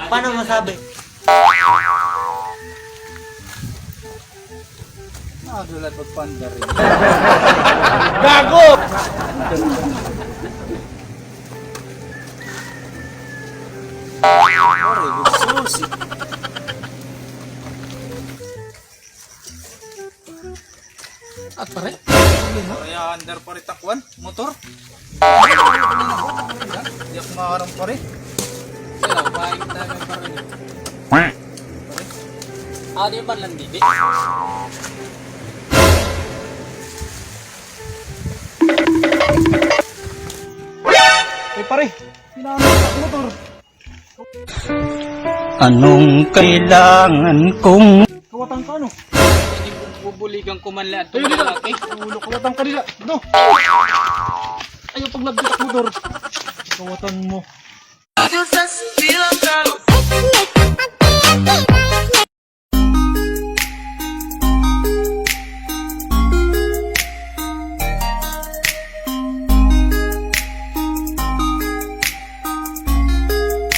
Paano masabi? Nakadulat magpanda rin. Gago! Pare, susi. At pare? Kaya under pare takwan, motor. Di ako makakarang pare. Sila, paing tayo ng pare. Ah, di ba lang didi? Pare, kailangan ng motor. Anong kailangan kong Kawatan ka ano? Hindi bubuligang kumanla at Ayun nila. Ulo, kawatan ka nila. No. Ayaw pag nagbitak motor. Kawatan mo. Just feel